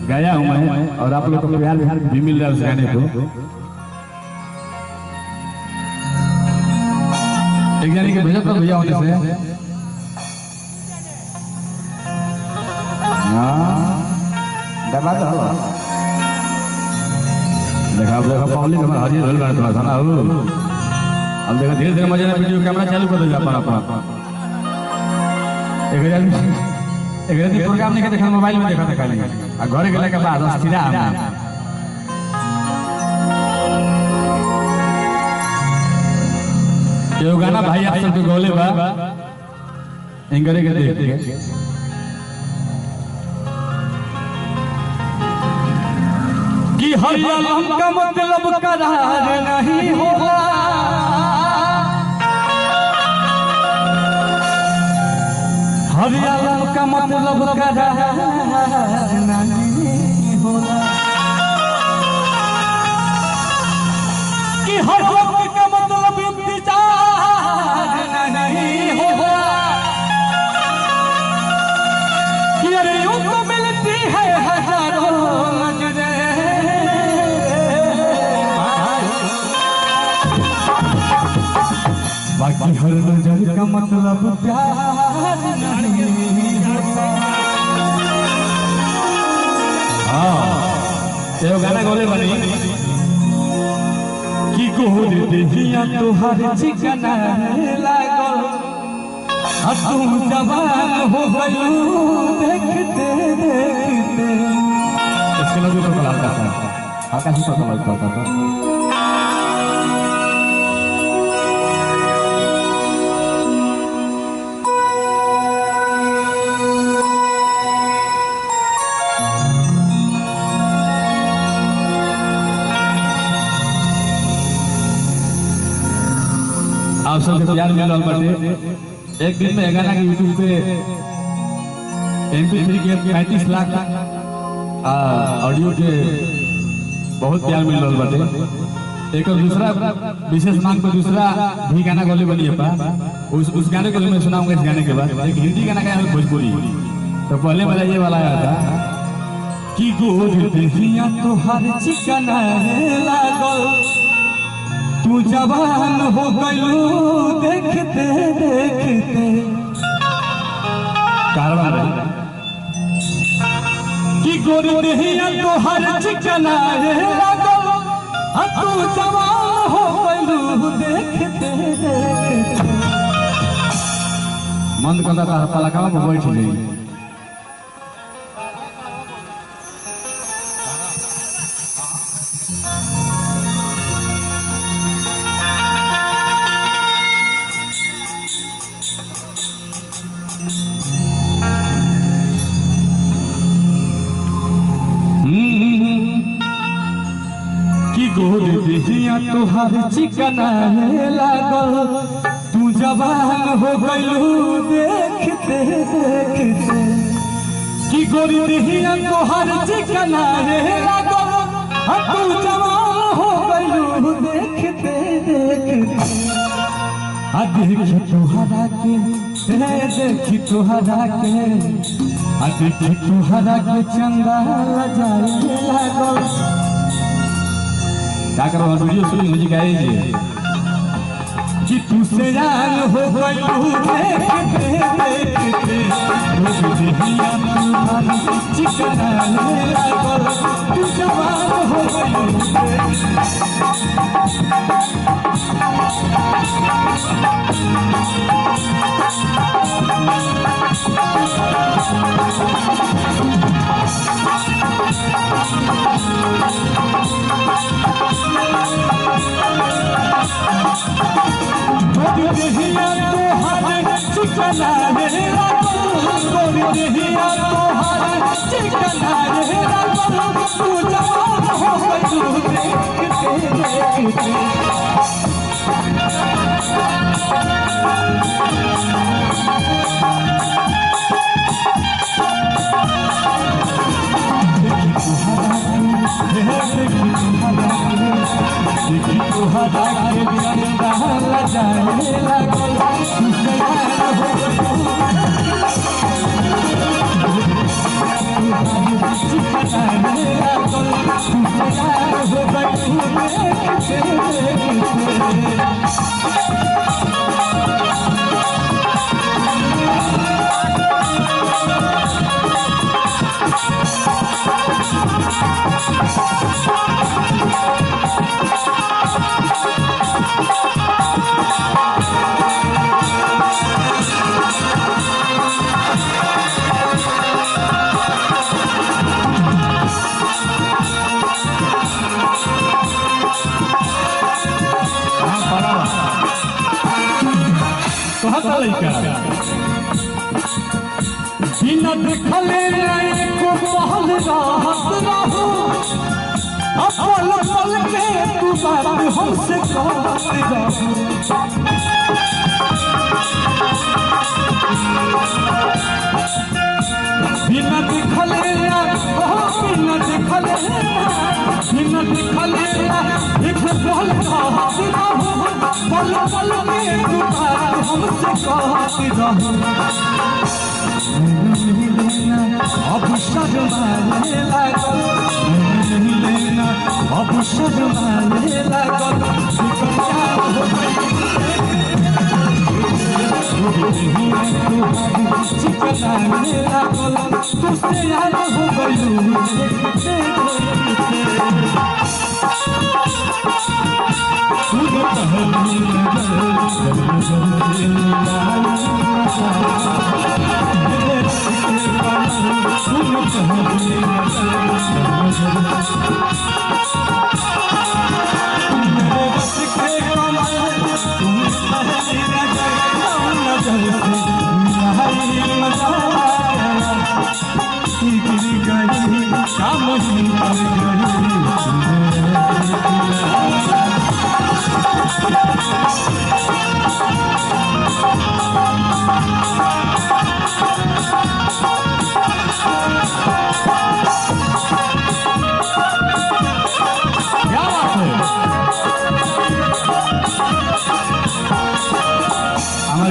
गाया हूँ मैं, और आप लोग को प्यार भी मिल रहा है उस गाने को। एक जाने के भेजा तो भैया होने से दबा दो देखा पब्लिक हमारा हाजिर होल बना थोड़ा सा ना हो। अब देखा धीरे धीरे मजे ना वीडियो कैमरा चालू कर दो अपन अपना। एक दिन प्रोग्राम नहीं देखा मोबाइल में देखा था खाली, आ घर गेला के बाद अस्थिरा ये गाना भाई आप सबके गौले बा इंगरे के देख के कि हर आलम का मतलब करार नहीं होगा, हर आलम का मतलब करार नहीं होगा, कि हर वक्त का मतलब इंतजार नहीं होगा, कि अरे यूं तो मिलती है हजारों नजरें, बाकी हर नजर का मतलब प्यार नहीं होता। हाँ गाना गोले बनी कि गोर देहिया तुहार चिकना लागल, तुम जवान हो गयो देखते देखते। इसके लोग तो कलाकार था, आकाश ही तो कलाकार था। आप सबसे प्यार मिल रहा बाटे। एक दिन में गाना के यूट्यूब पे MP3 के 35 लाख ऑडियो के बहुत प्यार मिल रहा बाटे। एक और दूसरा विशेष मान को दूसरा भी गाना गोले बनी है उस गाने को मैं सुनाऊंगा इस गाने के बाद। एक हिंदी गाना गाया भोजपुरी, तो पहले मेरा ये वाला आया था कि गोर देहिया तोहार चिकना लागल, तू जवान हो गयो देखते देखते। कारवार कि गोर देहिया तोहार चिकना लागल, तू जवान हो गयो देखते देखते। मन करता था पलकावा में बैठ गई। कि गोर देहिया तोहार चिकना लागल, तू जवान हो गयो देखते देखते। कि गोर देहिया तोहार चिकना लागल, तू जवान हो गयो देखते देखते। आ देखी तोहरा के देखी तोहरा के, आ देखी तोहरा के चंदा लजाए लागल। क्या करो वीडियो सुनी म्यूजिक आई जी कि तू से जान हो गयो देखते देखते। देहिया तोहार चिकना लागल, तू जवान हो गयो देहिया तोहार चिकना लागल, देहिया तोहार चिकना लागल, तू जवान हो गयो देखते देखते। तोहरा के चंदा लजाए लागल, तू से चिकनाने लागल तैयार हो गई कहता लइका बिना देखले को पहल राहत रहू अपल पल के तू बात हमसे कहत रहू बिना देखले बिना देखले एक पल राहत रहू पल पल के तू बात हमसे कहत रहू अब शर्माने लागल नहीं लेना अब शर्माने लागल तैयार हो गई चिकनाने लागल तुझसे याद हो गई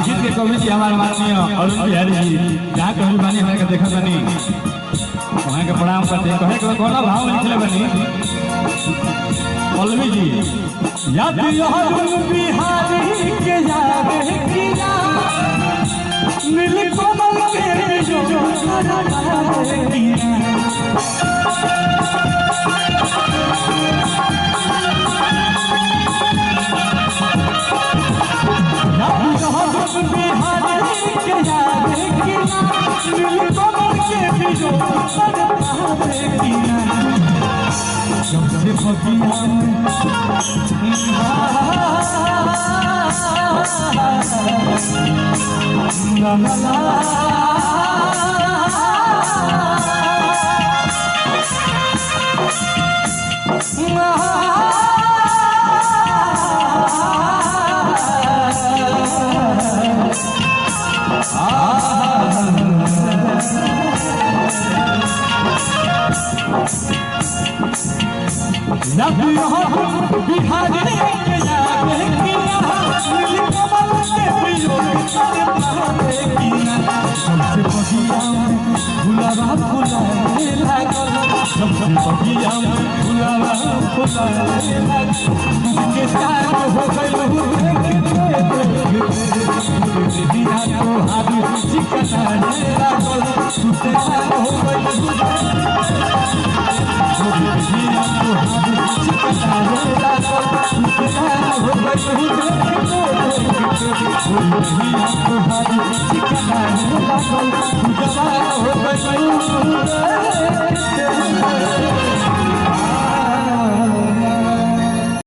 गीत के कवि जी हमारे माननीय अरुण बिहारी जी जहाँ कभी बानी हमारे देखा बनी वहाँ के प्रणाम करते हैं कहे कौन भाव लिखले बनी पल्लवी जी याद अरुण बिहारी के याद किया नील कमल के जो हो